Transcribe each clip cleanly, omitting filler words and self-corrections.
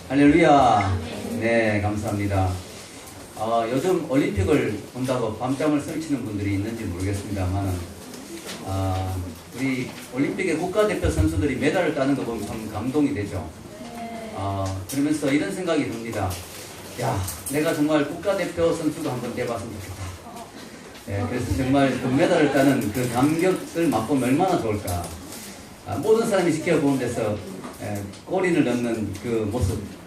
할렐루야. 네, 감사합니다. 요즘 올림픽을 본다고 밤잠을 설치는 분들이 있는지 모르겠습니다만, 우리 올림픽의 국가대표 선수들이 메달을 따는 거 보면 참 감동이 되죠. 그러면서 이런 생각이 듭니다. 야, 내가 정말 국가대표 선수도 한번 돼봤으면 좋겠다. 네, 그래서 정말 금메달을 따는 그 감격을 맛보면 얼마나 좋을까. 모든 사람이 지켜보는 데서 꼬리를 넣는 그 모습,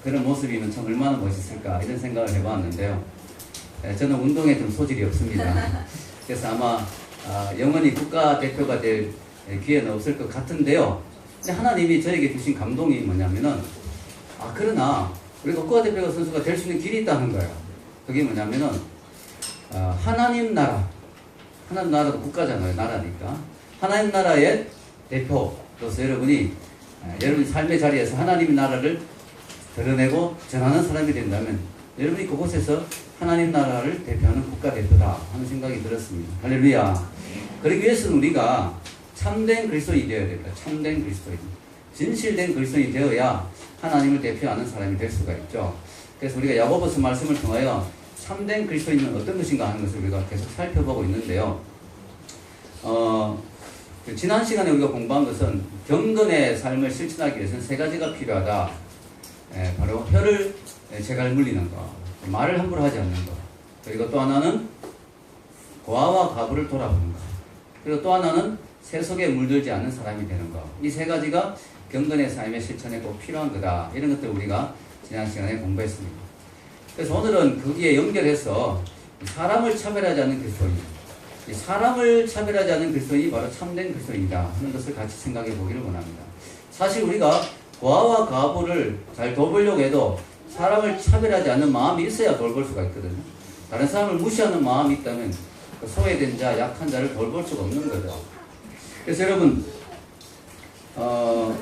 그런 모습이면 참 얼마나 멋있을까 이런 생각을 해봤는데요. 저는 운동에 좀 소질이 없습니다. 그래서 아마 영원히 국가대표가 될 기회는 없을 것 같은데요. 근데 하나님이 저에게 주신 감동이 뭐냐면은, 그러나 우리가 국가대표 선수가 될 수 있는 길이 있다는 거예요. 그게 뭐냐면은 하나님 나라도 국가잖아요. 나라니까 하나님 나라의 대표로서 여러분이 여러분 삶의 자리에서 하나님의 나라를 드러내고 전하는 사람이 된다면 여러분이 그곳에서 하나님 나라를 대표하는 국가대표다 하는 생각이 들었습니다. 할렐루야. 그러기 위해서는 우리가 참된 그리스도인이 되어야 됩니다. 참된 그리스도인, 진실된 그리스도인이 되어야 하나님을 대표하는 사람이 될 수가 있죠. 그래서 우리가 야고보서 말씀을 통하여 참된 그리스도인은 어떤 것인가 하는 것을 우리가 계속 살펴보고 있는데요. 지난 시간에 우리가 공부한 것은 경건의 삶을 실천하기 위해서는 세 가지가 필요하다. 바로 혀를 제갈 물리는 것, 말을 함부로 하지 않는 것, 그리고 또 하나는 고아와 과부를 돌아보는 것, 그리고 또 하나는 세속에 물들지 않는 사람이 되는 것. 이 세 가지가 경건의 삶의 실천에 꼭 필요한 거다. 이런 것들 우리가 지난 시간에 공부했습니다. 그래서 오늘은 거기에 연결해서 사람을 차별하지 않는 그리스도인, 사람을 차별하지 않는 그리스도인이 바로 참된 그리스도인이다 하는 것을 같이 생각해 보기를 원합니다. 사실 우리가 고아와 과부를 잘 돌보려고 해도 사람을 차별하지 않는 마음이 있어야 돌볼 수가 있거든요. 다른 사람을 무시하는 마음이 있다면 그 소외된 자, 약한 자를 돌볼 수가 없는 거죠. 그래서 여러분,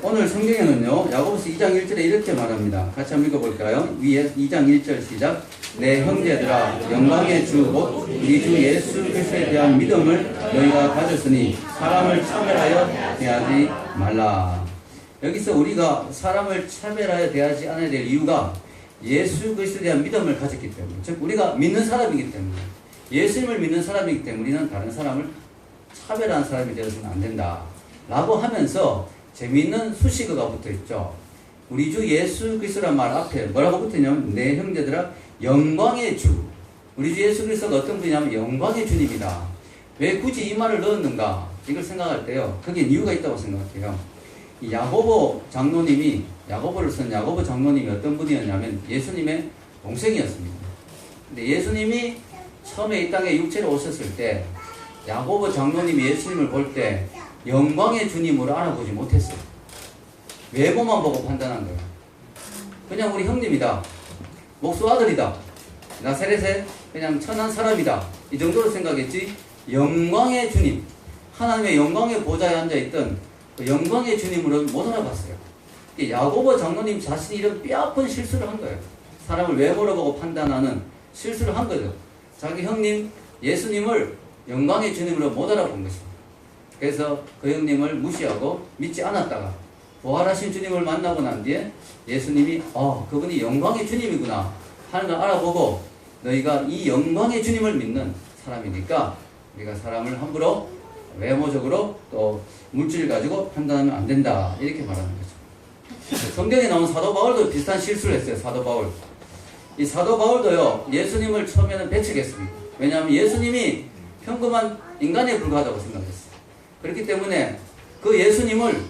오늘 성경에는요, 야고보서 2장 1절에 이렇게 말합니다. 같이 한번 읽어볼까요? 위에 2장 1절 시작. 내 형제들아, 영광의 주 곧 우리 주 예수 그리스도에 대한 믿음을 너희가 가졌으니 사람을 차별하여 대하지 말라. 여기서 우리가 사람을 차별하여 대하지 않아야 될 이유가 예수 그리스도에 대한 믿음을 가졌기 때문에, 즉 우리가 믿는 사람이기 때문에, 예수님을 믿는 사람이기 때문에 우리는 다른 사람을 차별하는 사람이 되어서는 안 된다 라고 하면서 재미있는 수식어가 붙어있죠. 우리 주 예수 그리스도란 말 앞에 뭐라고 붙었냐면 내 형제들아 영광의 주. 우리 주 예수 그리스도가 어떤 분이냐면 영광의 주님이다. 왜 굳이 이 말을 넣었는가 이걸 생각할 때요, 거기에 이유가 있다고 생각해요. 이 야고보 장로님이, 야고보를 쓴 야고보 장로님이 어떤 분이었냐면 예수님의 동생이었습니다. 근데 예수님이 처음에 이 땅에 육체로 오셨을 때 야고보 장로님이 예수님을 볼 때 영광의 주님으로 알아보지 못했어요. 외모만 보고 판단한 거예요. 그냥 우리 형님이다, 목수 아들이다, 나사렛에 그냥 천한 사람이다, 이 정도로 생각했지 영광의 주님, 하나님의 영광의 보좌에 앉아있던 그 영광의 주님으로 못 알아봤어요. 야고보 장로님 자신이 이런 뼈아픈 실수를 한 거예요. 사람을 외모로 보고 판단하는 실수를 한 거죠. 자기 형님 예수님을 영광의 주님으로 못 알아본 것입니다. 그래서 그 형님을 무시하고 믿지 않았다가 부활하신 주님을 만나고 난 뒤에 예수님이 그분이 영광의 주님이구나 하는 걸 알아보고, 너희가 이 영광의 주님을 믿는 사람이니까 우리가 사람을 함부로 외모적으로 또 물질을 가지고 판단하면 안 된다 이렇게 말하는 거죠. 성경에 나온 사도 바울도 비슷한 실수를 했어요. 사도 바울. 이 사도 바울도요, 예수님을 처음에는 배척했습니다. 왜냐하면 예수님이 평범한 인간에 불과하다고 생각했어요. 그렇기 때문에 그 예수님을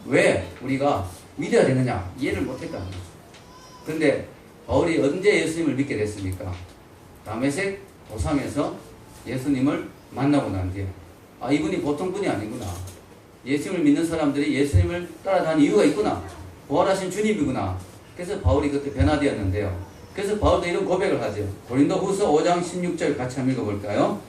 왜 우리가 믿어야 되느냐 이해를 못했다는 거죠. 그런데 바울이 언제 예수님을 믿게 됐습니까? 다메섹 도상에서 예수님을 만나고 난 뒤에 이분이 보통 분이 아니구나, 예수님을 믿는 사람들이 예수님을 따라다니는 이유가 있구나, 부활하신 주님이구나. 그래서 바울이 그때 변화되었는데요. 그래서 바울도 이런 고백을 하죠. 고린도후서 5장 16절 같이 한번 읽어볼까요?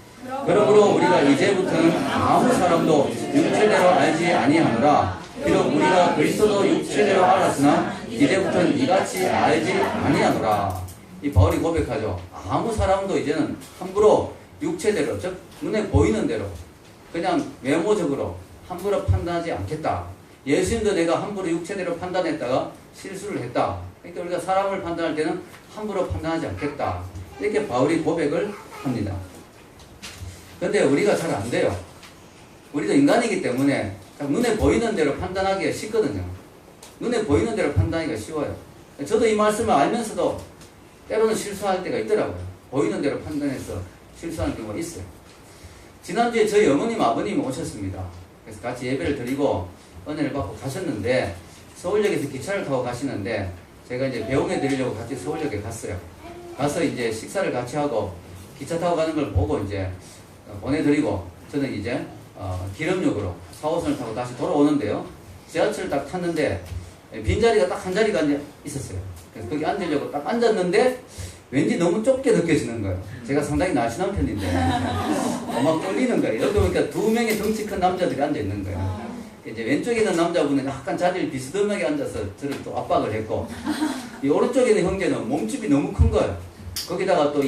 그러므로 우리가 이제부터는 아무 사람도 육체대로 알지 아니하노라. 비록 우리가 그리스도도 육체대로 알았으나 이제부터는 이같이 알지 아니하노라. 이 바울이 고백하죠. 아무 사람도 이제는 함부로 육체대로, 즉 눈에 보이는 대로 그냥 외모적으로 함부로 판단하지 않겠다. 예수님도 내가 함부로 육체대로 판단했다가 실수를 했다. 그러니까 우리가 사람을 판단할 때는 함부로 판단하지 않겠다. 이렇게 바울이 고백을 합니다. 근데 우리가 잘 안 돼요. 우리도 인간이기 때문에 눈에 보이는 대로 판단하기가 쉽거든요. 눈에 보이는 대로 판단하기가 쉬워요. 저도 이 말씀을 알면서도 때로는 실수할 때가 있더라고요. 보이는 대로 판단해서 실수하는 경우가 있어요. 지난주에 저희 어머님, 아버님이 오셨습니다. 그래서 같이 예배를 드리고 은혜를 받고 가셨는데 서울역에서 기차를 타고 가시는데 제가 이제 배웅해 드리려고 같이 서울역에 갔어요. 가서 이제 식사를 같이 하고 기차 타고 가는 걸 보고 이제 보내드리고 저는 이제 기름역으로 4호선을 타고 다시 돌아오는데요. 지하철을 딱 탔는데 빈자리가 딱 한 자리가 있었어요. 그래서 거기 앉으려고 딱 앉았는데 왠지 너무 좁게 느껴지는 거예요. 제가 상당히 날씬한 편인데 막 떨리는 거예요. 이렇게 보니까 두 명의 덩치 큰 남자들이 앉아있는 거예요. 이제 왼쪽에 있는 남자분은 약간 자리를 비스듬하게 앉아서 저를 또 압박을 했고 이 오른쪽에 있는 형제는 몸집이 너무 큰 거예요. 거기다가 또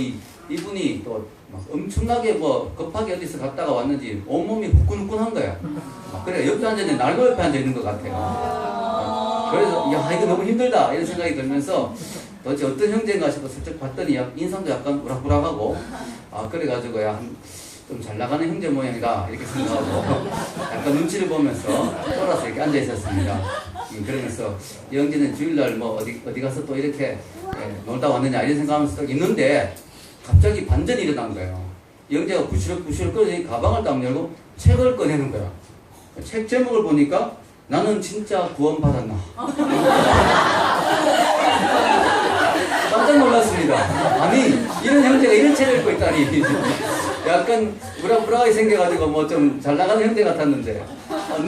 이분이 또 막 엄청나게 뭐 급하게 어디서 갔다가 왔는지 온몸이 후끈후끈한 거예요. 그래 옆에 앉아있는 날고 옆에 앉아있는 것 같아요. 그래서 야 이거 너무 힘들다 이런 생각이 들면서 도대체 어떤 형제인가 싶어 슬쩍 봤더니 인상도 약간 우락부락하고 그래가지고 좀 잘 나가는 형제 모양이다 이렇게 생각하고 약간 눈치를 보면서 돌아서 이렇게 앉아 있었습니다. 그러면서 이 형제는 주일날 뭐 어디 가서 또 이렇게 놀다 왔느냐 이런 생각하면서 또 있는데 갑자기 반전이 일어난 거예요. 이 형제가 부시럭부시럭 꺼내니 가방을 딱 열고 책을 꺼내는 거야. 책 제목을 보니까 나는 진짜 구원받았나. 깜짝 놀랐습니다. 아니 이런 형제가 이런 책을 읽고 있다니. 약간 우락부락하게 생겨가지고 뭐 좀 잘 나가는 형제 같았는데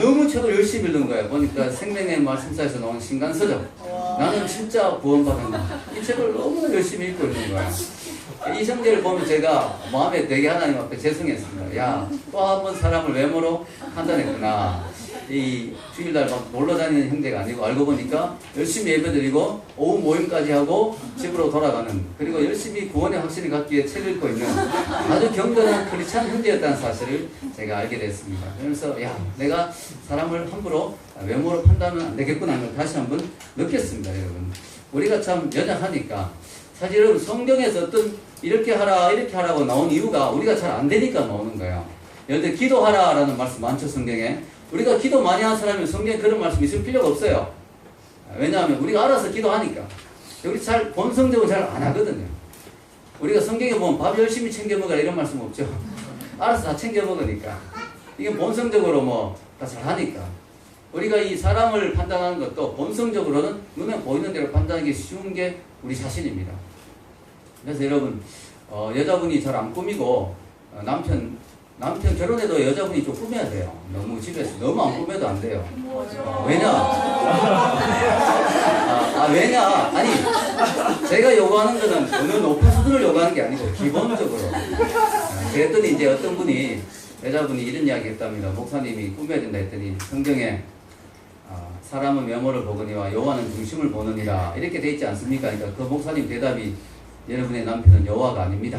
너무 책을 열심히 읽는 거예요. 보니까 생명의 말씀사에서 나온 신간서적 나는 진짜 구원받았나. 이 책을 너무 열심히 읽고 있는 거예요. 이 형제를 보면 제가 마음에 되게 하나님 앞에 죄송했습니다. 야, 또 한 번 사람을 외모로 판단했구나. 이 주일날 막 놀러 다니는 형제가 아니고 알고 보니까 열심히 예배드리고 오후 모임까지 하고 집으로 돌아가는 그리고 열심히 구원의 확신을 갖기 위해 책을 읽고 있는 아주 경건한 크리스찬 형제였다는 사실을 제가 알게 됐습니다. 그러면서 야 내가 사람을 함부로 외모로 판단하면 안 되겠구나 하는 걸 다시 한번 느꼈습니다. 여러분 우리가 참 연약하니까 사실 여러분 성경에서 어떤 이렇게 하라 이렇게 하라고 나온 이유가 우리가 잘 안 되니까 나오는 거예요. 예를 들어 기도하라 라는 말씀 많죠. 성경에 우리가 기도 많이 하는 사람은 성경에 그런 말씀이 있을 필요가 없어요. 왜냐하면 우리가 알아서 기도하니까. 우리 잘 본성적으로 잘 안 하거든요. 우리가 성경에 보면 밥 열심히 챙겨 먹으라 이런 말씀 없죠. 알아서 다 챙겨 먹으니까. 이게 본성적으로 뭐 다 잘 하니까. 우리가 이 사람을 판단하는 것도 본성적으로는 눈에 보이는 대로 판단하기 쉬운 게 우리 자신입니다. 그래서 여러분 여자분이 잘 안 꾸미고 남편 결혼해도 여자분이 좀 꾸며야 돼요. 너무 집에서 너무 안 꾸며도 안 돼요. 왜냐? 왜냐? 아니 제가 요구하는 거는 어느 높은 수준을 요구하는 게 아니고 기본적으로. 그랬더니 이제 어떤 분이 여자분이 이런 이야기 했답니다. 목사님이 꾸며야 된다 했더니 성경에 사람은 외모를 보거니와 여호와는 중심을 보느니라 이렇게 돼 있지 않습니까? 그러니까 그 목사님 대답이 여러분의 남편은 여호와가 아닙니다.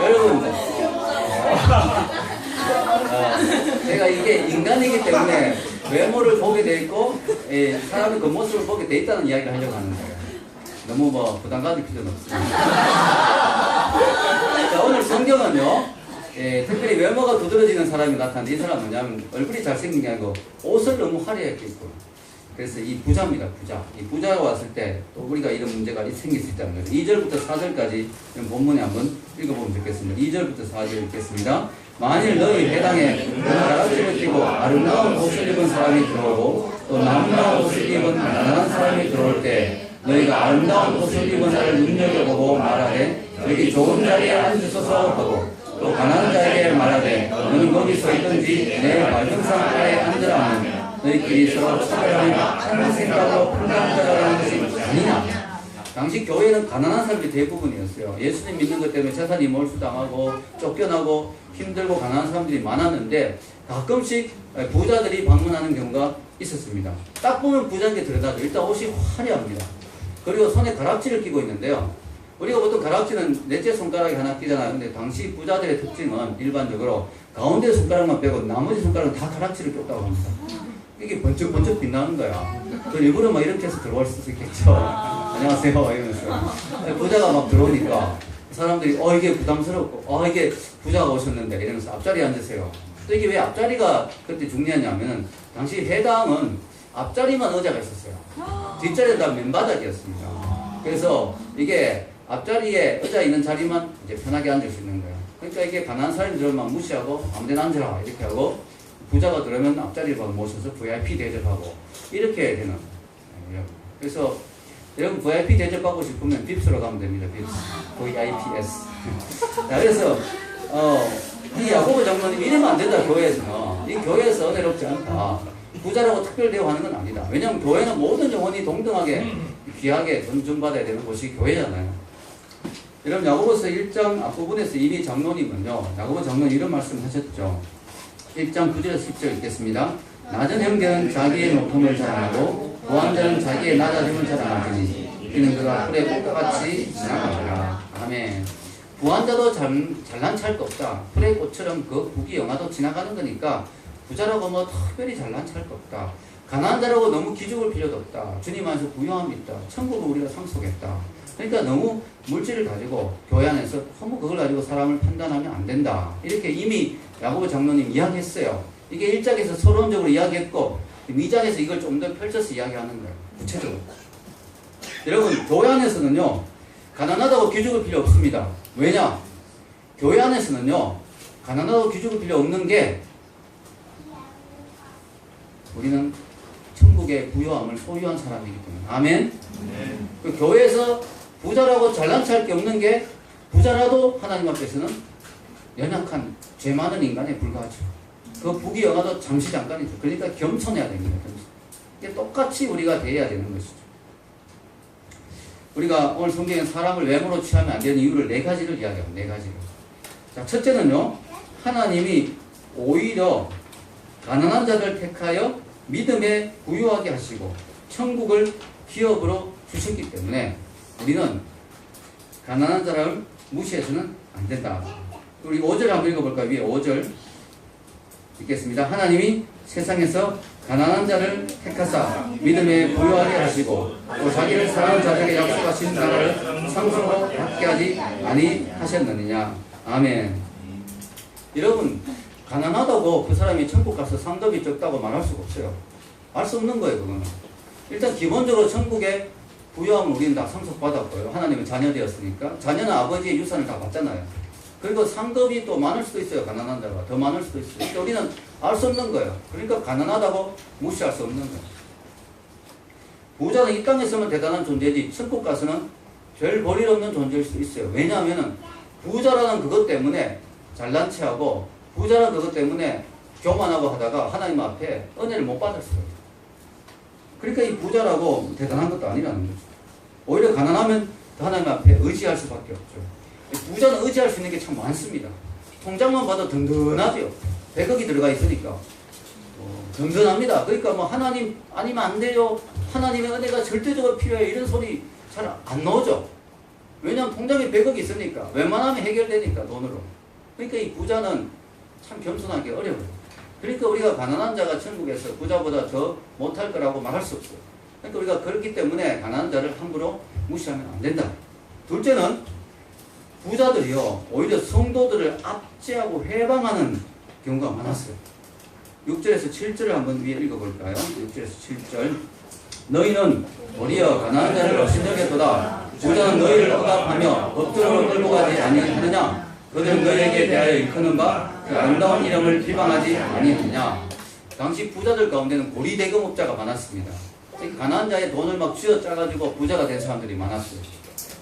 여러분 제가 이게 인간이기 때문에 외모를 보게 돼 있고 사람의 그 모습을 보게 돼 있다는 이야기를 하려고 하는 거예요. 너무 뭐 부담 가질 필요는 없습니다. 자, 오늘 성경은요 특별히 외모가 두드러지는 사람이 나타나는데 이 사람은 뭐냐면 얼굴이 잘생긴 게 아니고 옷을 너무 화려하게 입고 그래서 이 부자입니다. 이 부자가 왔을 때 또 우리가 이런 문제가 생길 수 있다는 거예요. 2절부터 4절까지 본문에 한번 읽어보면 좋겠습니다. 2절부터 4절 읽겠습니다. 만일 너희 회당에 가락지를 띠고 아름다운 옷을 입은 사람이 들어오고 또 남다운 옷을 입은 가난한 사람이 들어올 때 너희가 아름다운 옷을 입은 자를 눈여겨보고 말하되 여기 좋은 자리에 앉으소서 하고 또 가난한 자에게 말하되 너는 거기 서 있든지 내 말등상 아래에 앉으라 하면 너희끼리 서로 차별하며 한 생각으로 판단하라는 것이 아니냐. 당시 교회는 가난한 사람이 대부분이었어요. 예수님 믿는 것 때문에 재산이 몰수당하고 쫓겨나고 힘들고 가난한 사람들이 많았는데 가끔씩 부자들이 방문하는 경우가 있었습니다. 딱 보면 부자인 게 드러나죠. 일단 옷이 화려합니다. 그리고 손에 가락지를 끼고 있는데요. 우리가 보통 가락지는 넷째 손가락에 하나 끼잖아요. 근데 당시 부자들의 특징은 일반적으로 가운데 손가락만 빼고 나머지 손가락은 다 가락지를 꼈다고 합니다. 이게 번쩍번쩍 빛나는 거야. 그 일부러 막 이렇게 해서 들어올 수도 있겠죠. 안녕하세요 이러면서 부자가 막 들어오니까 사람들이 이게 부담스럽고 이게 부자가 오셨는데 이러면서 앞자리에 앉으세요. 또 이게 왜 앞자리가 그때 중요하냐면 당시 해당은 앞자리만 의자가 있었어요. 뒷자리는 다 맨바닥이었습니다. 그래서 이게 앞자리에 의자 있는 자리만 이제 편하게 앉을 수 있는 거예요. 그러니까 이게 가난한 사람들을 막 무시하고 아무데나 앉으라 이렇게 하고 부자가 들어오면 앞자리로 모셔서 VIP 대접하고 이렇게 되는 거예요. 그래서 여러분 VIP 대접하고 싶으면 빕스로 가면 됩니다. 빕스. VIPS. 자, 그래서 이 야고보 장로님 이러면 안 된다. 교회에서는. 이 교회에서 은혜롭지 않다. 부자라고 특별 대우하는 건 아니다. 왜냐하면 교회는 모든 영혼이 동등하게 귀하게 존중받아야 되는 곳이 교회잖아요. 여러분 야고보서 1장 앞부분에서 이미 장로님은요. 야고보 장로님 이런 말씀을 하셨죠. 1장 9절에서 10절 읽겠습니다. 낮은 형제는 자기의 높음을 자랑하고 부한 자는 자기의 낮아짐을 자랑하더니 이는 그가 풀의 꽃과 같이 지나가더라. 아멘. 부한 자도 잘난 체할 거 없다. 풀의 꽃처럼 그 북이 영하도 지나가는 거니까 부자라고 뭐 특별히 잘난 체할 거 없다. 가난한 자라고 너무 기죽을 필요도 없다. 주님 안에서 부유함이 있다. 천국을 우리가 상속했다. 그러니까 너무 물질을 가지고 교회 안에서 너무 그걸 가지고 사람을 판단하면 안 된다. 이렇게 이미 야고보 장로님 이야기했어요. 이게 1장에서 서론적으로 이야기했고 2장에서 이걸 좀 더 펼쳐서 이야기하는 거예요. 구체적으로. 여러분 교회 안에서는요. 가난하다고 기죽을 필요 없습니다. 왜냐? 교회 안에서는요. 가난하다고 기죽을 필요 없는 게 우리는 천국의 부유함을 소유한 사람이기 때문에. 아멘? 네. 그 교회에서 부자라고 잘난 체할 게 없는 게 부자라도 하나님 앞에서는 연약한 죄 많은 인간에 불과하죠. 그 북이 영화도 잠시 잠깐이죠. 그러니까 겸손해야 됩니다. 겸손. 이게 똑같이 우리가 대해야 되는 것이죠. 우리가 오늘 성경에 사람을 외모로 취하면 안 되는 이유를 4가지를 이야기합니다. 4가지를. 자, 첫째는요. 하나님이 오히려 가난한 자들 택하여 믿음에 부유하게 하시고 천국을 기업으로 주셨기 때문에 우리는 가난한 자를 무시해서는 안 된다. 우리 5절 한번 읽어볼까요? 위에 5절 읽겠습니다. 하나님이 세상에서 가난한 자를 택하사 믿음에 부유하게 하시고 또 자기를 사랑하는 자들에게 약속하신 나라를 상속으로 받게 하지 아니하셨느냐. 아멘. 여러분 가난하다고 그 사람이 천국 가서 상급이 적다고 말할 수가 없어요. 알 수 없는 거예요. 그거는. 일단 기본적으로 천국에 부유함을 우리는 다 상속받았고요. 하나님은 자녀 되었으니까 자녀는 아버지의 유산을 다 받잖아요. 그리고 상급이 또 많을 수도 있어요. 가난한 자가 더 많을 수도 있어요. 그러니까 우리는 알 수 없는 거예요. 그러니까 가난하다고 무시할 수 없는 거예요. 부자는 이 땅에서만 대단한 존재지 천국 가서는 별 볼일 없는 존재일 수 있어요. 왜냐하면 부자라는 그것 때문에 잘난 체하고 부자라는 그것 때문에 교만하고 하다가 하나님 앞에 은혜를 못 받을 수가 있어요. 그러니까 이 부자라고 대단한 것도 아니라는 거죠. 오히려 가난하면 하나님 앞에 의지할 수밖에 없죠. 부자는 의지할 수 있는 게 참 많습니다. 통장만 봐도 든든하죠. 100억이 들어가 있으니까 든든합니다. 그러니까 뭐 하나님 아니면 안 돼요. 하나님의 은혜가 절대적으로 필요해요. 이런 소리 잘 안 나오죠. 왜냐하면 통장에 100억이 있으니까 웬만하면 해결되니까 돈으로. 그러니까 이 부자는 참 겸손하기 어려워요. 그러니까 우리가 가난한 자가 천국에서 부자보다 더 못할 거라고 말할 수 없어요. 그러니까 우리가 그렇기 때문에 가난한 자를 함부로 무시하면 안 된다. 둘째는 부자들이요 오히려 성도들을 압제하고 해방하는 경우가 많았어요. 6절에서 7절을 한번 위에 읽어볼까요? 6절에서 7절. 너희는 도리어 가난한 자를 업신여겼도다. 부자는 너희를 억압하며 법정으로 끌고 가지 아니하느냐. 그들은 너희에게 대하여 일컫는 바 그 아름다운 이름을 비방하지 아니하느냐. 당시 부자들 가운데는 고리대금업자가 많았습니다. 가난한 자의 돈을 막 쥐어짜가지고 부자가 된 사람들이 많았어요.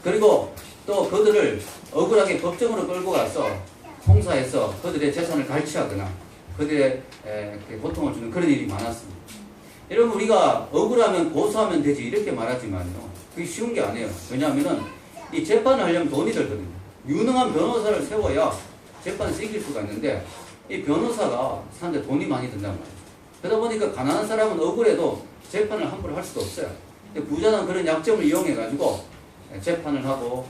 그리고 또 그들을 억울하게 법정으로 끌고 가서 송사해서 그들의 재산을 갈취하거나 그들의 고통을 주는 그런 일이 많았습니다. 여러분 우리가 억울하면 고소하면 되지 이렇게 말하지만요. 그게 쉬운 게 아니에요. 왜냐하면 이 재판을 하려면 돈이 들거든요. 유능한 변호사를 세워야 재판에서 이길 수가 있는데 이 변호사가 사는데 돈이 많이 든단 말이에요. 그러다 보니까 가난한 사람은 억울해도 재판을 함부로 할 수도 없어요. 부자는 그런 약점을 이용해가지고 재판을 하고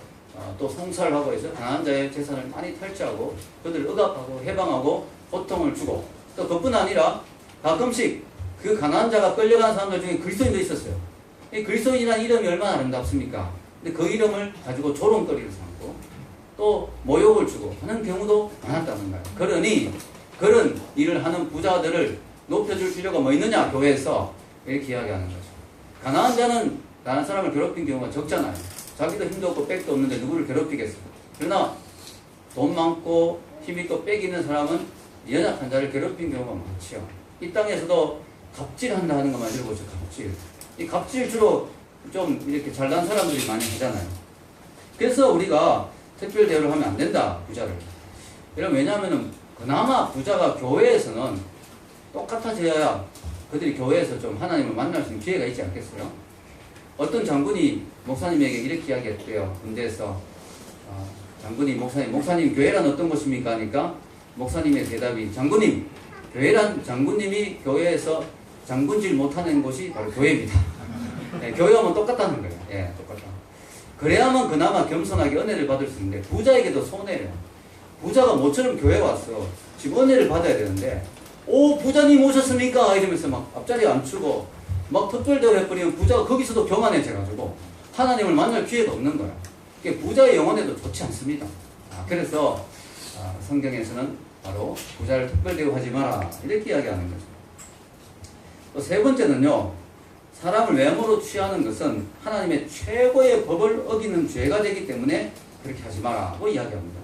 또 송살하고 해서 가난한 자의 재산을 많이 탈취하고 그들을 억압하고 해방하고 고통을 주고 또 그뿐 아니라 가끔씩 그 가난한 자가 끌려가는 사람들 중에 그리스도인도 있었어요. 이 그리스도인이라는 이름이 얼마나 아름답습니까? 근데 그 이름을 가지고 조롱거리를 삼고 또 모욕을 주고 하는 경우도 많았다는 거예요. 그러니 그런 일을 하는 부자들을 높여줄 필요가 뭐 있느냐 교회에서 이렇게 이야기하는 거죠. 가난한 자는 다른 사람을 괴롭힌 경우가 적잖아요. 자기도 힘도 없고 백도 없는데 누구를 괴롭히겠어요. 그러나 돈 많고 힘있고 백 있는 사람은 연약한 자를 괴롭힌 경우가 많지요. 이 땅에서도 갑질한다 하는 것만 읽어보죠. 갑질. 이 갑질 주로 좀 이렇게 잘난 사람들이 많이 하잖아요. 그래서 우리가 특별 대우를 하면 안 된다. 부자를. 이런 왜냐하면 그나마 부자가 교회에서는 똑같아져야 그들이 교회에서 좀 하나님을 만날 수 있는 기회가 있지 않겠어요? 어떤 장군이 목사님에게 이렇게 이야기했대요. 군대에서 장군이 목사님 교회란 어떤 곳입니까? 하니까 목사님의 대답이 장군님 교회란 장군님이 교회에서 장군질 못하는 곳이 바로 교회입니다. 네, 교회하면 똑같다는 거예요. 예, 똑같다. 그래야만 그나마 겸손하게 은혜를 받을 수 있는데 부자에게도 손해예요. 부자가 모처럼 교회 왔어. 지금 은혜를 받아야 되는데 오 부자님 오셨습니까? 이러면서 막 앞자리 앉추고 막 특별대우 해버리면 부자가 거기서도 교만해져가지고 하나님을 만날 기회가 없는 거야. 이게 부자의 영혼에도 좋지 않습니다. 그래서 성경에서는 바로 부자를 특별대우하지 마라 이렇게 이야기하는 거죠. 또 세 번째는요. 사람을 외모로 취하는 것은 하나님의 최고의 법을 어기는 죄가 되기 때문에 그렇게 하지 마라고 이야기합니다.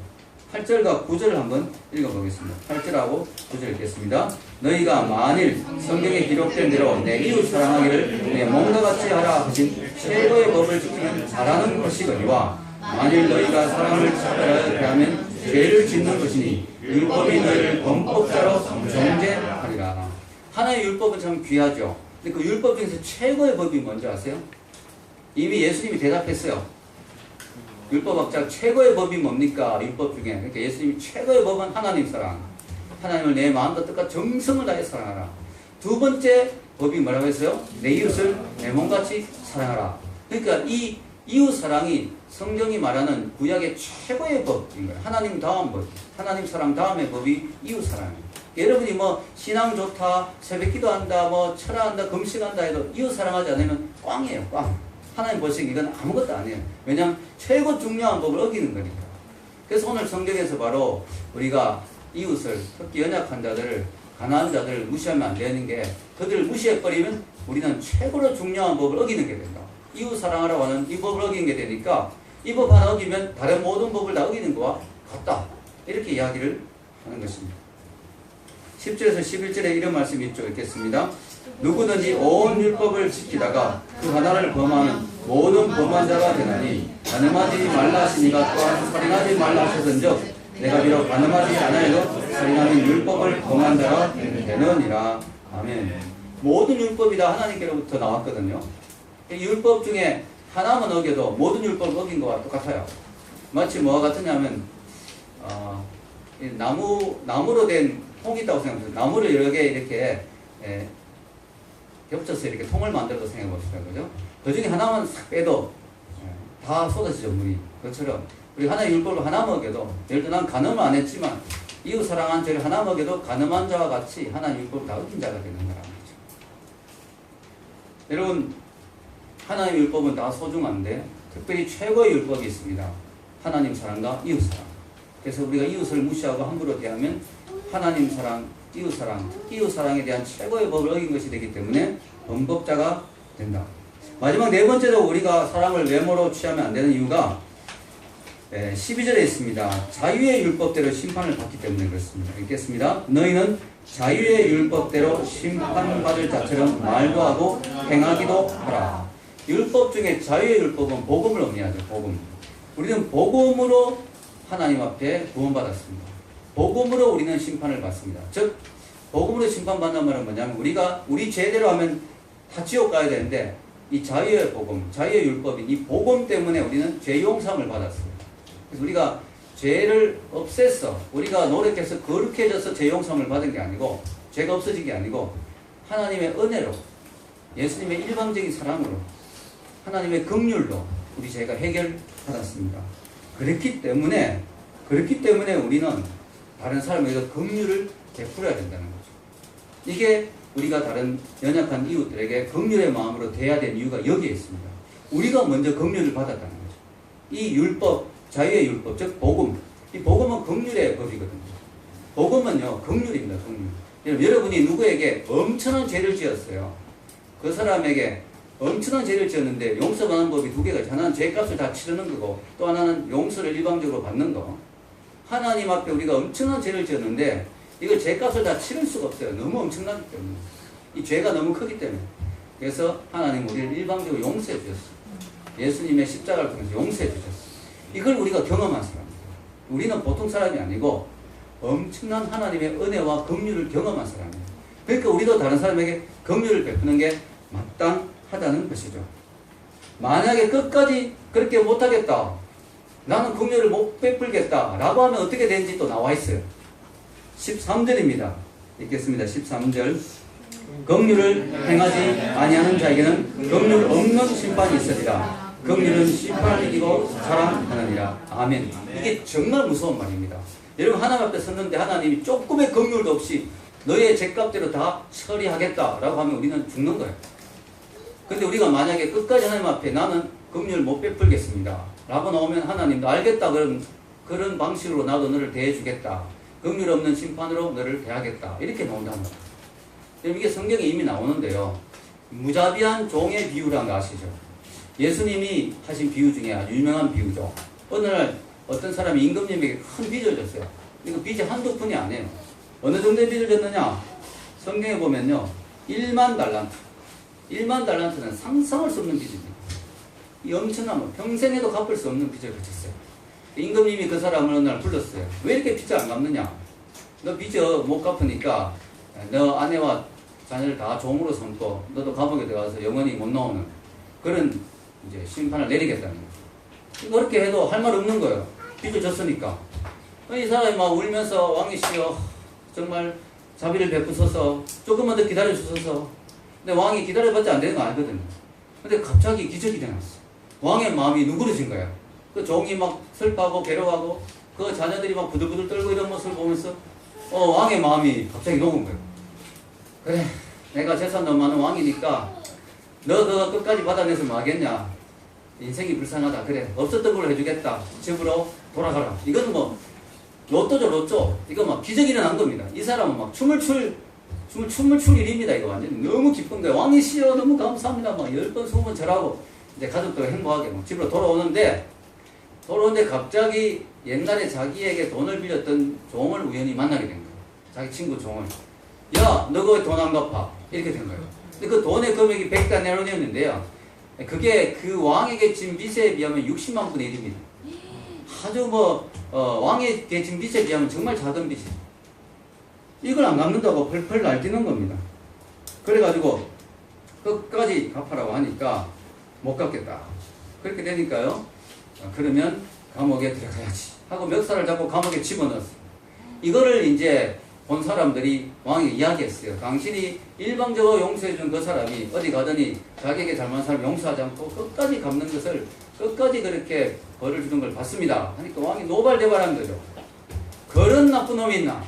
8절과 9절을 한번 읽어보겠습니다. 8절하고 9절 읽겠습니다. 너희가 만일 성경에 기록된 대로 내 이웃 사랑하기를 내 몸과 같이 하라 하신 최고의 법을 지키면 잘하는 것이거니와 만일 너희가 사람을 차별하여 대하면 죄를 짓는 것이니 율법이 너희를 범법자로 정죄하리라. 하나의 율법은 참 귀하죠. 근데 그 율법 중에서 최고의 법이 뭔지 아세요? 이미 예수님이 대답했어요. 율법학자 최고의 법이 뭡니까? 율법 중에. 그러니까 예수님이 최고의 법은 하나님 사랑. 하나님을 내 마음과 뜻과 정성을 다해 사랑하라. 두 번째 법이 뭐라고 했어요? 내 이웃을 내 몸같이 사랑하라. 그러니까 이 이웃 사랑이 성경이 말하는 구약의 최고의 법인 거예요. 하나님 다음 법. 하나님 사랑 다음의 법이 이웃 사랑이에요. 여러분이 뭐 신앙 좋다, 새벽 기도한다, 뭐 철학한다, 금식한다 해도 이웃 사랑하지 않으면 꽝이에요. 꽝. 하나님 보시기에 이건 아무것도 아니에요. 왜냐하면 최고 중요한 법을 어기는 거니까. 그래서 오늘 성경에서 바로 우리가 이웃을, 특히 연약한 자들을, 가난한 자들을 무시하면 안 되는 게 그들을 무시해버리면 우리는 최고로 중요한 법을 어기는 게 된다. 이웃 사랑하라고 하는 이 법을 어기는 게 되니까 이 법 하나 어기면 다른 모든 법을 다 어기는 거와 같다. 이렇게 이야기를 하는 것입니다. 10절에서 11절에 이런 말씀이 있죠. 읽겠습니다. 누구든지 온 율법을 지키다가 그 하나를 범하는 모든 범한 자가 되나니 간음하지 말라 하시니가 또한 살인하지 말라 하셨은즉 내가 비록 간음하지 않아도 살인하는 율법을 범한 자가 되느니라. 아멘. 모든 율법이 다 하나님께로부터 나왔거든요. 율법 중에 하나만 어겨도 모든 율법을 어긴 것과 똑같아요. 마치 뭐와 같으냐면 나무로 된 통이 있다고 생각해요. 나무를 여러 개 이렇게 겹쳐서 이렇게 통을 만들어서 생각해 봅시다. 그죠? 그 중에 하나만 싹 빼도 다 쏟아지죠, 물이. 그것처럼 우리 하나의 율법을 하나 먹여도, 예를 들어 난 간음을 안 했지만 이웃 사랑한 죄를 하나 먹여도 간음한 자와 같이 하나의 율법을 다 어긴 자가 되는 거라는 거죠. 여러분, 하나의 율법은 다 소중한데 특별히 최고의 율법이 있습니다. 하나님 사랑과 이웃 사랑. 그래서 우리가 이웃을 무시하고 함부로 대하면 하나님 사랑, 이웃 사랑, 특히 이웃 사랑에 대한 최고의 법을 어긴 것이 되기 때문에 범법자가 된다. 마지막 네 번째로 우리가 사람을 외모로 취하면 안 되는 이유가 12절에 있습니다. 자유의 율법대로 심판을 받기 때문에 그렇습니다. 읽겠습니다. 너희는 자유의 율법대로 심판받을 자처럼 말도 하고 행하기도 하라. 율법 중에 자유의 율법은 복음을 의미하죠. 복음. 우리는 복음으로 하나님 앞에 구원받았습니다. 복음으로 우리는 심판을 받습니다. 즉 복음으로 심판받는 말은 뭐냐면 우리 죄대로 하면 다 지옥 가야 되는데 이 자유의 복음, 자유의 율법인 이 복음 때문에 우리는 죄 용서함을 받았습니다. 그래서 우리가 죄를 없앴어. 우리가 노력해서 거룩해져서 죄 용서함을 받은 게 아니고 죄가 없어진 게 아니고 하나님의 은혜로 예수님의 일방적인 사랑으로 하나님의 긍휼로 우리 죄가 해결받았습니다. 그렇기 때문에 우리는 다른 사람에게 긍휼을 베풀어야 된다는 거죠. 이게 우리가 다른 연약한 이웃들에게 긍휼의 마음으로 대해야 되는 이유가 여기에 있습니다. 우리가 먼저 긍휼을 받았다는 거죠. 이 율법, 자유의 율법, 즉 복음. 이 복음은 긍휼의 법이거든요. 복음은요, 긍휼입니다. 긍휼. 여러분이 누구에게 엄청난 죄를 지었어요. 그 사람에게 엄청난 죄를 지었는데 용서받는 법이 두 개가 있어요. 하나는 죄값을 다 치르는 거고 또 하나는 용서를 일방적으로 받는 거. 하나님 앞에 우리가 엄청난 죄를 지었는데 이걸 죄값을 다 치를 수가 없어요. 너무 엄청나기 때문에. 이 죄가 너무 크기 때문에. 그래서 하나님 우리를 일방적으로 용서해 주셨어요. 예수님의 십자가를 통해서 용서해 주셨어요. 이걸 우리가 경험한 사람입니다. 우리는 보통 사람이 아니고 엄청난 하나님의 은혜와 긍휼을 경험한 사람이에요. 그러니까 우리도 다른 사람에게 긍휼을 베푸는 게 마땅하다는 것이죠. 만약에 끝까지 그렇게 못하겠다, 나는 긍휼을 못 베풀겠다 라고 하면 어떻게 되는지 또 나와 있어요. 13절입니다. 읽겠습니다. 13절. 긍휼을 행하지 아니하는 자에게는 긍휼 없는 심판이 있으리라. 긍휼은 심판을 이기고 사랑하느니라. 아멘. 이게 정말 무서운 말입니다. 여러분 하나님 앞에 섰는데 하나님이 조금의 긍휼도 없이 너의 죄값대로 다 처리하겠다라고 하면 우리는 죽는 거예요. 근데 우리가 만약에 끝까지 하나님 앞에 나는 긍휼 못 베풀겠습니다 라고 나오면 하나님도 알겠다, 그런 방식으로 나도 너를 대해주겠다, 긍휼 없는 심판으로 너를 대하겠다, 이렇게 나온다는 거예요. 이게 성경에 이미 나오는데요. 무자비한 종의 비유라는 거 아시죠? 예수님이 하신 비유 중에 아주 유명한 비유죠. 어느 날 어떤 사람이 임금님에게 큰 빚을 졌어요. 이거 빚이 한두 푼이 아니에요. 어느 정도의 빚을 졌느냐? 성경에 보면요, 1만 달란트. 1만 달란트는 상상할 수 없는 빚입니다. 이 엄청난, 평생에도 갚을 수 없는 빚을 졌어요. 임금님이 그 사람을 어느 날 불렀어요. 왜 이렇게 빚을 안 갚느냐? 너 빚을 못 갚으니까 너 아내와 자녀를 다 종으로 삼고 너도 감옥에 들어가서 영원히 못 나오는 그런 이제 심판을 내리겠다는 거예요. 그렇게 해도 할 말 없는 거예요. 빚을 졌으니까. 이 사람이 막 울면서 왕이시여 정말 자비를 베푸소서, 조금만 더 기다려주소서. 근데 왕이 기다려봤자 안 되는 거 알거든요. 근데 갑자기 기적이 일어났어. 왕의 마음이 누그러진 거야. 그 종이 막 슬퍼하고 괴로워하고 그 자녀들이 막 부들부들 떨고 이런 모습을 보면서 왕의 마음이 갑자기 녹은 거예요. 그래, 내가 재산 너무 많은 왕이니까 너 그거 끝까지 받아내서 뭐 하겠냐? 인생이 불쌍하다. 그래, 없었던 걸로 해주겠다. 집으로 돌아가라. 이건 뭐 로또죠, 로또. 이거 막 기적이 일어난 겁니다. 이 사람은 막 춤을 출 일입니다. 이거 완전히 너무 기쁜 거예요. 왕이시여 너무 감사합니다. 막 10번 20번 절하고 이제 가족들과 행복하게 막 집으로 돌아오는데 갑자기 옛날에 자기에게 돈을 빌렸던 종을 우연히 만나게 된 거예요. 자기 친구 종을. 야, 너 그 돈 안 갚아. 이렇게 된 거예요. 근데 그 돈의 금액이 100다네론이었는데요. 그게 그 왕에게 진 빚에 비하면 60만 분의 1입니다. 아주 왕에게 진 빚에 비하면 정말 작은 빚이에요. 이걸 안 갚는다고 펄펄 날뛰는 겁니다. 그래가지고 끝까지 갚아라고 하니까 못 갚겠다. 그렇게 되니까요. 그러면 감옥에 들어가야지 하고 멱살을 잡고 감옥에 집어넣었어요. 이거를 이제 본 사람들이 왕에게 이야기했어요. 당신이 일방적으로 용서해준 그 사람이 어디 가더니 자기에게 잘못한 사람 용서하지 않고 끝까지 갚는 것을, 끝까지 그렇게 벌을 주는 걸 봤습니다 하니까 왕이 노발대발한 거죠. 그런 나쁜 놈이 있나?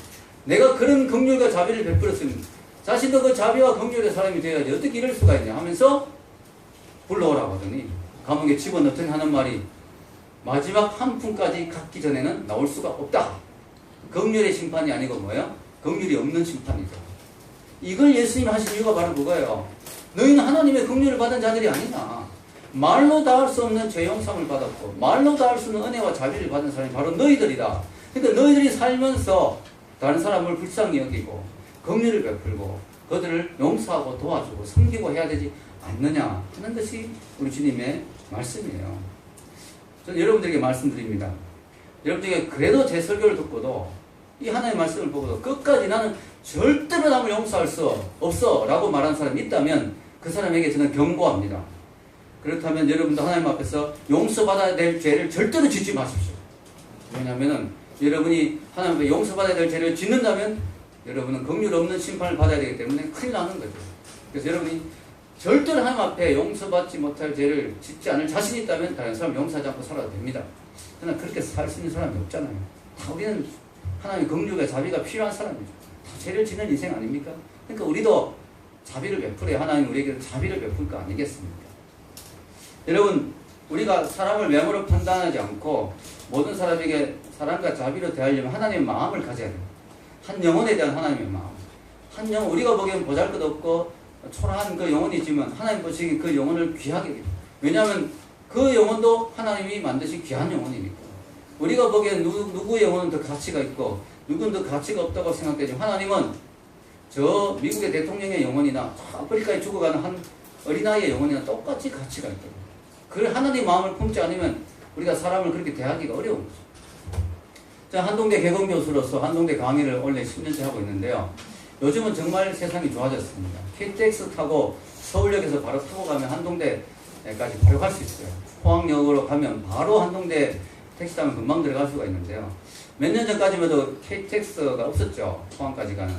내가 그런 긍휼과 자비를 베풀었으면 자신도 그 자비와 긍휼의 사람이 되어야지 어떻게 이럴 수가 있냐 하면서 불러오라고 하더니 감옥에 집어넣더니 하는 말이 마지막 한 푼까지 갚기 전에는 나올 수가 없다. 긍휼의 심판이 아니고 뭐예요? 긍휼이 없는 심판이죠. 이걸 예수님이 하신 이유가 바로 그거예요. 너희는 하나님의 긍휼을 받은 자들이 아니냐. 말로 다 할 수 없는 죄 용서를 받았고 말로 다 할 수 없는 은혜와 자비를 받은 사람이 바로 너희들이다. 그러니까 너희들이 살면서 다른 사람을 불쌍히 여기고 긍휼을 베풀고 그들을 용서하고 도와주고 섬기고 해야 되지 않느냐 하는 것이 우리 주님의 말씀이에요. 저는 여러분들에게 말씀드립니다. 여러분들에게 그래도 제 설교를 듣고도 이 하나님의 말씀을 보고도 끝까지 나는 절대로 남을 용서할 수 없어 라고 말하는 사람이 있다면 그 사람에게 저는 경고합니다. 그렇다면 여러분도 하나님 앞에서 용서받아야 될 죄를 절대로 짓지 마십시오. 왜냐하면 여러분이 하나님 앞에 용서받아야 될 죄를 짓는다면 여러분은 긍휼 없는 심판을 받아야 되기 때문에 큰일 나는 거죠. 그래서 여러분이 절대로 하나님 앞에 용서받지 못할 죄를 짓지 않을 자신이 있다면 다른 사람 용서하지 않고 살아도 됩니다. 그러나 그렇게 살 수 있는 사람이 없잖아요. 다 우리는 하나님의 긍휼과 자비가 필요한 사람이죠. 다 죄를 짓는 인생 아닙니까? 그러니까 우리도 자비를 베풀어야 하나님 우리에게 자비를 베풀 거 아니겠습니까? 여러분, 우리가 사람을 외모로 판단하지 않고 모든 사람에게 사랑과 자비로 대하려면 하나님의 마음을 가져야 돼요. 한 영혼에 대한 하나님의 마음. 한 영혼, 우리가 보기엔 보잘것없고 초라한 그 영혼이지만 하나님 보시기엔 그 영혼을 귀하게 해요. 왜냐하면 그 영혼도 하나님이 만드신 귀한 영혼이니까. 우리가 보기엔 누구의 영혼은 더 가치가 있고 누구는 더 가치가 없다고 생각되지만 하나님은 저 미국의 대통령의 영혼이나 아프리카에 죽어가는 한 어린아이의 영혼이나 똑같이 가치가 있거든요. 그 하나님 마음을 품지 않으면 우리가 사람을 그렇게 대하기가 어려운 거죠. 자, 한동대 개공교수로서 한동대 강의를 원래 10년째 하고 있는데요. 요즘은 정말 세상이 좋아졌습니다. KTX 타고 서울역에서 바로 타고 가면 한동대까지 바로 갈 수 있어요. 포항역으로 가면 바로 한동대 택시 타면 금방 들어갈 수가 있는데요. 몇 년 전까지만 해도 KTX가 없었죠. 포항까지 가는.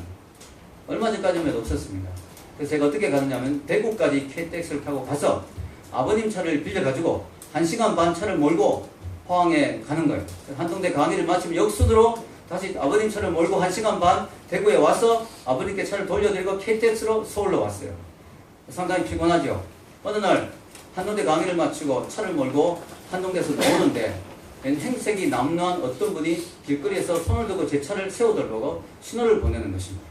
얼마 전까지만 해도 없었습니다. 그래서 제가 어떻게 가느냐면 대구까지 KTX를 타고 가서 아버님 차를 빌려가지고 1시간 반 차를 몰고 포항에 가는 거예요. 한동대 강의를 마치면 역순으로 다시 아버님 차를 몰고 1시간 반 대구에 와서 아버님께 차를 돌려드리고 KTX로 서울로 왔어요. 상당히 피곤하죠. 어느 날 한동대 강의를 마치고 차를 몰고 한동대에서 나오는데 행색이 남루한 어떤 분이 길거리에서 손을 들고 제 차를 세워달라고 신호를 보내는 것입니다.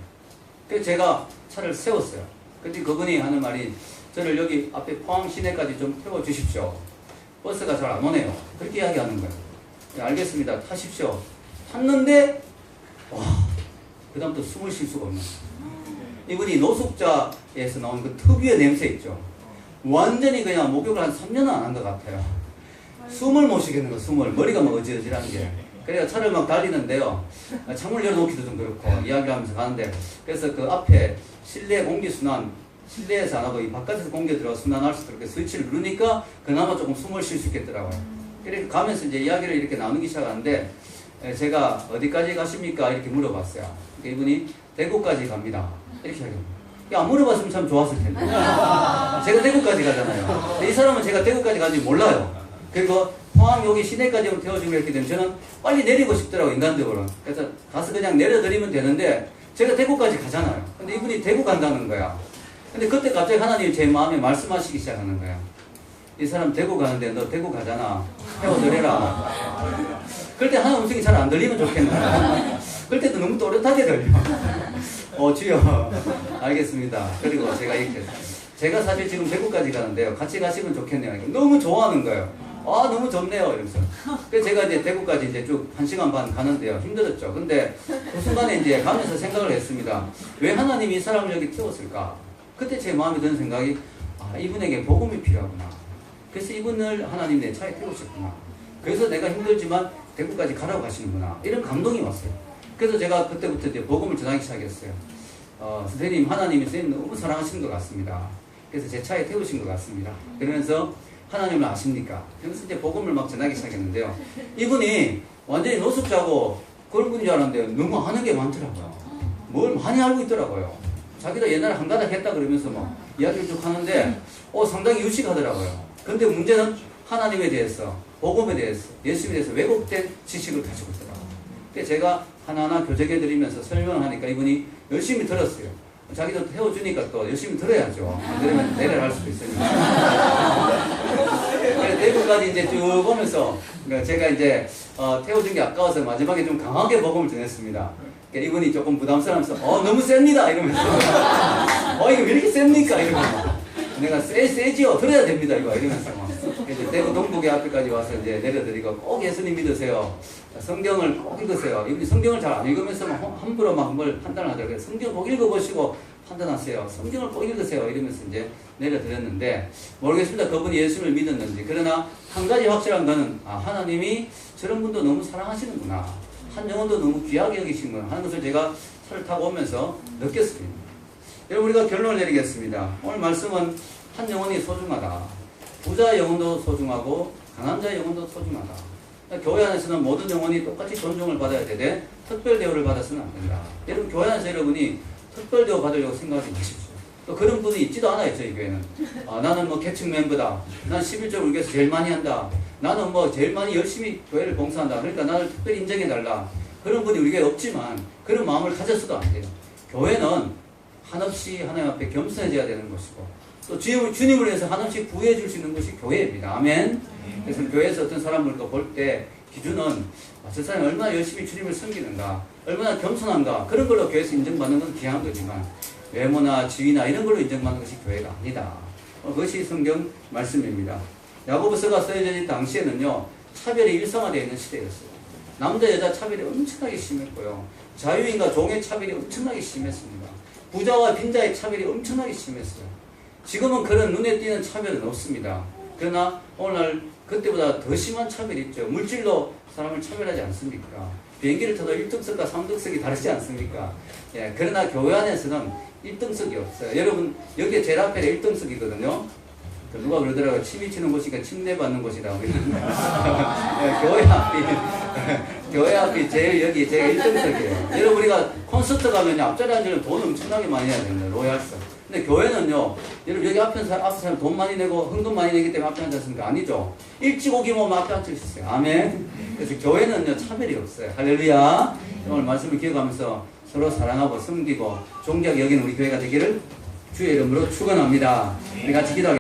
그래서 제가 차를 세웠어요. 그때 그분이 하는 말이 저를 여기 앞에 포항 시내까지 좀 태워주십시오. 버스가 잘 안 오네요. 그렇게 이야기하는 거예요. 네, 알겠습니다. 타십시오. 탔는데 와, 그 다음부터 숨을 쉴 수가 없는 이분이 노숙자에서 나온 그 특유의 냄새 있죠. 완전히 그냥 목욕을 한 3년은 안 한 것 같아요. 숨을 못 쉬겠는 거, 숨을. 머리가 막 어지러지한 게. 그래서 차를 막 달리는데요. 창문을 열어놓기도 좀 그렇고 이야기를 하면서 가는데 그래서 그 앞에 실내 공기순환 실내에서 안 하고 이 바깥에서 공기 들어가 순환할 수 있도록 스위치를 누르니까 그나마 조금 숨을 쉴 수 있겠더라고요. 그래서 가면서 이제 이야기를 이렇게 나누기 시작하는데 제가 어디까지 가십니까? 이렇게 물어봤어요. 그러니까 이분이 대구까지 갑니다. 이렇게 이야기합니다. 안 물어봤으면 참 좋았을 텐데. 제가 대구까지 가잖아요. 근데 이 사람은 제가 대구까지 가는지 몰라요. 그리고 포항 여기 시내까지 태워주고 이렇게 되면 저는 빨리 내리고 싶더라고요, 인간적으로. 그래서 가서 그냥 내려드리면 되는데 제가 대구까지 가잖아요. 근데 이분이 대구 간다는 거야. 근데 그때 갑자기 하나님이 제 마음에 말씀하시기 시작하는 거야. 이 사람 대구 가는데 너 대구 가잖아. 태워드려라. 그럴 때 하나님 음성이 잘 안 들리면 좋겠네. 그럴 때도 너무 또렷하게 들려. 주여. 알겠습니다. 그리고 제가 이렇게 제가 사실 지금 대구까지 가는데요. 같이 가시면 좋겠네요. 너무 좋아하는 거예요. 아, 너무 좋네요. 이러면서. 그래서 제가 이제 대구까지 이제 쭉 1시간 반 가는데요. 힘들었죠. 근데 그 순간에 이제 가면서 생각을 했습니다. 왜 하나님이 이 사람을 여기 태웠을까? 그때 제 마음에 드는 생각이, 아, 이분에게 복음이 필요하구나. 그래서 이분을 하나님 내 차에 태우셨구나. 그래서 내가 힘들지만 대구까지 가라고 하시는구나. 이런 감동이 왔어요. 그래서 제가 그때부터 이제 복음을 전하기 시작했어요. 선생님, 하나님이 선생님 너무 사랑하시는 것 같습니다. 그래서 제 차에 태우신 것 같습니다. 그러면서 하나님을 아십니까? 그래서 이제 복음을 막 전하기 시작했는데요. 이분이 완전히 노숙자고 그런 분인 줄 알았는데 너무 하는 게 많더라고요. 뭘 많이 알고 있더라고요. 자기도 옛날에 한 가닥 했다 그러면서 막 이야기를 쭉 하는데 상당히 유식하더라고요. 근데 문제는 하나님에 대해서, 복음에 대해서, 예수님에 대해서 왜곡된 지식을 가지고 있더라고요. 그래서 제가 하나하나 교정해드리면서 설명을 하니까 이분이 열심히 들었어요. 자기도 태워주니까 또 열심히 들어야죠. 안 들으면 내려갈 수도 있으니까. 그래서 대구까지 이제 쭉 오면서 제가 이제 태워준 게 아까워서 마지막에 좀 강하게 복음을 전했습니다. 그러니까 이분이 조금 부담스러워서 너무 셉니다 이러면서 이거 왜 이렇게 셉니까 이러면서 내가 세지요 들어야 됩니다 이러면서 이제 대구 동북의 앞에까지 와서 이제 내려드리고 꼭 예수님 믿으세요. 성경을 꼭 읽으세요. 이분이 성경을 잘 안 읽으면서 함부로 막 뭘 판단을 하더라고요. 성경 꼭 읽어보시고 판단하세요. 성경을 꼭 읽으세요. 이러면서 이제 내려드렸는데 모르겠습니다. 그분이 예수를 믿었는지. 그러나 한 가지 확실한 거는 하나님이 저런 분도 너무 사랑하시는구나. 한 영혼도 너무 귀하게 여기시는구나 하는 것을 제가 차를 타고 오면서 느꼈습니다. 여러분 우리가 결론을 내리겠습니다. 오늘 말씀은 한 영혼이 소중하다. 부자 영혼도 소중하고 강한 자의 영혼도 소중하다. 교회 안에서는 모든 영혼이 똑같이 존중을 받아야 되되 특별 대우를 받아서는 안 된다. 여러분 교회 안에서 여러분이 특별 대우 받으려고 생각하지 마십시오. 또 그런 분이 있지도 않아요, 저희 교회는. 나는 뭐 계층 멤버다. 난 11조 우리 교회에서 제일 많이 한다. 나는 뭐 제일 많이 열심히 교회를 봉사한다. 그러니까 나를 특별히 인정해달라. 그런 분이 우리 교회에 없지만 그런 마음을 가졌어도 안 돼요. 교회는 한없이 하나님 앞에 겸손해져야 되는 것이고 또 주님을 위해서 한없이 부여해 줄 수 있는 것이 교회입니다. 아멘. 그래서 교회에서 어떤 사람을 볼 때 기준은 저 사람이 얼마나 열심히 주님을 섬기는가, 얼마나 겸손한가, 그런 걸로 교회에서 인정받는 건 귀한 거지만 외모나 지위나 이런 걸로 인정받는 것이 교회가 아니다. 그것이 성경 말씀입니다. 야고보서가 쓰여진 당시에는요, 차별이 일상화되어 있는 시대였어요. 남자 여자 차별이 엄청나게 심했고요, 자유인과 종의 차별이 엄청나게 심했습니다. 부자와 빈자의 차별이 엄청나게 심했어요. 지금은 그런 눈에 띄는 차별은 없습니다. 그러나 오늘날 그때보다 더 심한 차별이 있죠. 물질로 사람을 차별하지 않습니까? 비행기를 타도 1등석과 3등석이 다르지 않습니까? 예, 그러나 교회 안에서는 1등석이 없어요. 여러분, 여기에 제일 앞에 1등석이거든요. 누가 그러더라고요. 침이 치는 곳이니까 침내 받는 곳이라고. 예, 교회 앞이 제일 여기 제일 1등석이에요. 여러분, 우리가 콘서트 가면 앞자리 앉으면 돈 엄청나게 많이 내야 됩니다. 로얄석. 근데 교회는요, 여러분 여기 앞에 사람 돈 많이 내고 헌금 많이 내기 때문에 앞에 앉았습니까? 아니죠. 일찍 오기만 하면 앞에 앉을 수 있어요. 아멘. 그래서 교회는요, 차별이 없어요. 할렐루야. 오늘 말씀을 기억하면서 서로 사랑하고 섬기고 존귀하게 여기는 우리 교회가 되기를 주의 이름으로 축원합니다. 우리 같이 기도하겠습니다.